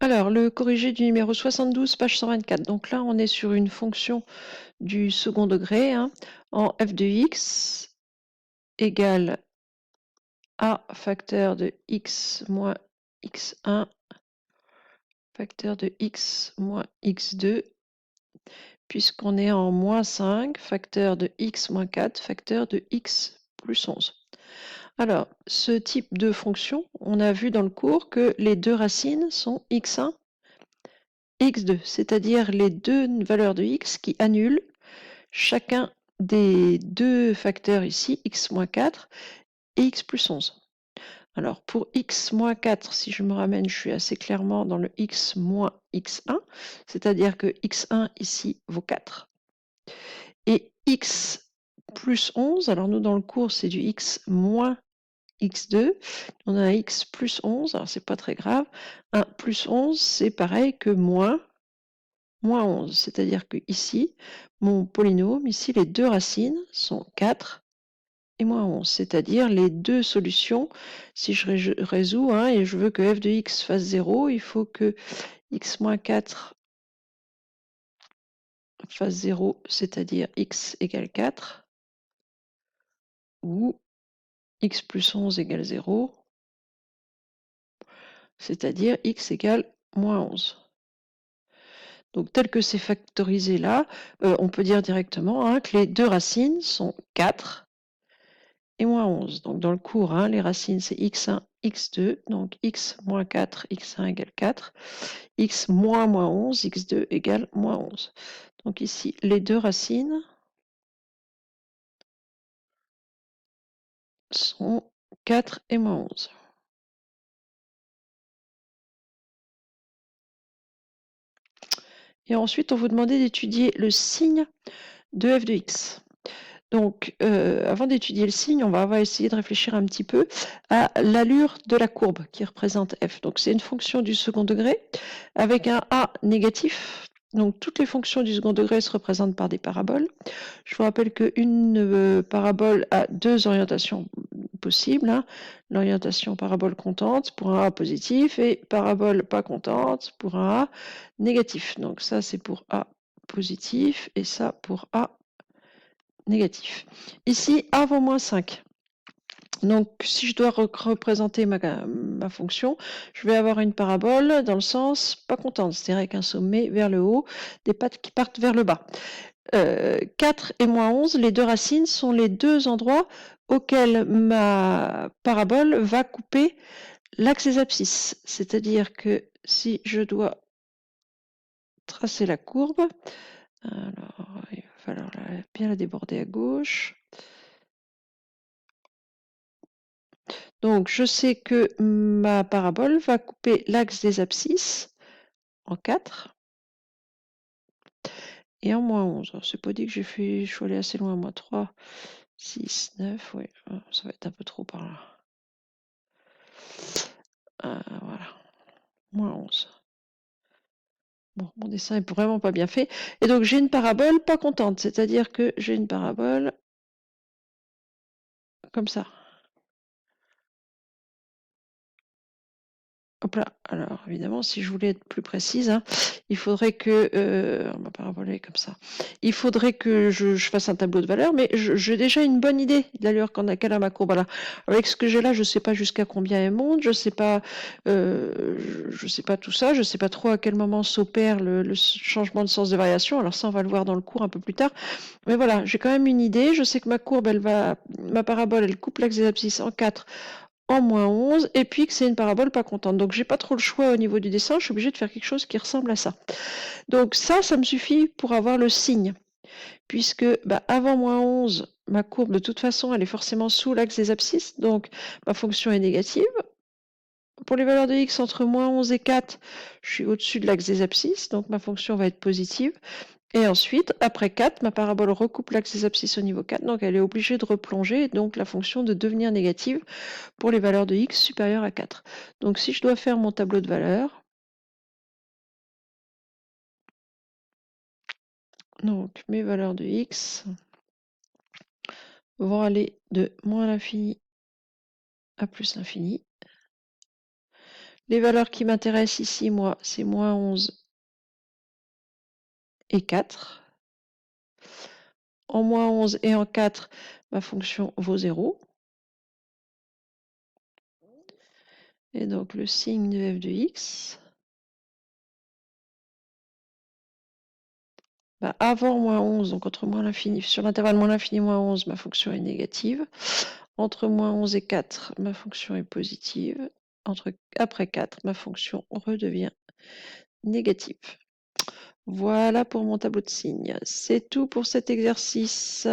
Alors, le corrigé du numéro 72, page 124. Donc là, on est sur une fonction du second degré, hein, en f de x égale a facteur de x moins x1 facteur de x moins x2, puisqu'on est en moins 5, facteur de x moins 4, facteur de x plus 11. Alors, ce type de fonction, on a vu dans le cours que les deux racines sont x1 et x2, c'est-à-dire les deux valeurs de x qui annulent chacun des deux facteurs ici, x moins 4 et x plus 11. Alors pour x moins 4, si je me ramène, je suis assez clairement dans le x moins x1, c'est-à-dire que x1 ici vaut 4. Et x plus 11, alors nous dans le cours c'est du x moins x2, on a un x plus 11, alors c'est pas très grave, un plus 11 c'est pareil que moins 11, c'est-à-dire que ici, mon polynôme, ici les deux racines sont 4 et moins 11, c'est-à-dire les deux solutions. Si je résous, hein, et je veux que f de x fasse 0, il faut que x moins 4 fasse 0, c'est-à-dire x égale 4, ou x plus 11 égale 0, c'est-à-dire x égale moins 11. Donc tel que c'est factorisé là, on peut dire directement, hein, que les deux racines sont 4 et moins 11. Donc dans le cours, hein, les racines c'est x1, x2, donc x moins 4, x1 égale 4, x moins 11, x2 égale moins 11. Donc ici, les deux racines sont 4 et moins 11. Et ensuite, on vous demandait d'étudier le signe de f de x. Donc, avant d'étudier le signe, on va essayer de réfléchir un petit peu à l'allure de la courbe qui représente f. Donc, c'est une fonction du second degré avec un a négatif. Donc, toutes les fonctions du second degré se représentent par des paraboles. Je vous rappelle qu'une parabole a deux orientations possibles, hein. L'orientation parabole comptante pour un a positif et parabole pas comptante pour un a négatif. Donc, ça, c'est pour a positif et ça pour a négatif. Ici, a vaut moins 5. Donc, si je dois représenter ma fonction, je vais avoir une parabole dans le sens pas contente, c'est-à-dire avec un sommet vers le haut, des pattes qui partent vers le bas. 4 et moins 11, les deux racines sont les deux endroits auxquels ma parabole va couper l'axe des abscisses. C'est-à-dire que si je dois tracer la courbe, alors il va falloir bien la déborder à gauche. Donc, je sais que ma parabole va couper l'axe des abscisses en 4 et en moins 11. Alors, c'est pas dit que je suis allé assez loin, moi. 3, 6, 9, oui, ça va être un peu trop par là. Voilà, moins 11. Bon, mon dessin est vraiment pas bien fait. Et donc, j'ai une parabole pas contente, c'est-à-dire que j'ai une parabole comme ça. Hop là. Alors, évidemment, si je voulais être plus précise, hein, il faudrait que... ma parabole est comme ça. Il faudrait que je fasse un tableau de valeur, mais j'ai déjà une bonne idée de l'allure qu'elle a ma courbe. Là. Avec ce que j'ai là, je ne sais pas jusqu'à combien elle monte, je ne sais pas, je sais pas tout ça, je ne sais pas trop à quel moment s'opère le changement de sens de variation. Alors ça, on va le voir dans le cours un peu plus tard. Mais voilà, j'ai quand même une idée. Je sais que ma courbe, ma parabole, elle coupe l'axe des abscisses en 4 en moins 11, et puis que c'est une parabole pas contente. Donc j'ai pas trop le choix au niveau du dessin, je suis obligée de faire quelque chose qui ressemble à ça. Donc ça me suffit pour avoir le signe, puisque avant moins 11, ma courbe de toute façon, elle est forcément sous l'axe des abscisses, donc ma fonction est négative. Pour les valeurs de x entre moins 11 et 4, je suis au-dessus de l'axe des abscisses, donc ma fonction va être positive. Et ensuite, après 4, ma parabole recoupe l'axe des abscisses au niveau 4, donc elle est obligée de replonger, donc la fonction de devenir négative pour les valeurs de x supérieures à 4. Donc si je dois faire mon tableau de valeurs, donc mes valeurs de x vont aller de moins l'infini à plus l'infini. Les valeurs qui m'intéressent ici, moi, c'est moins 11 et 4. En moins 11 et en 4, ma fonction vaut 0. Et donc le signe de f de x, bah, avant moins 11, donc entre moins l'infini, sur l'intervalle moins l'infini moins 11, ma fonction est négative. Entre moins 11 et 4, ma fonction est positive. Après 4, ma fonction redevient négative. Voilà pour mon tableau de signes. C'est tout pour cet exercice.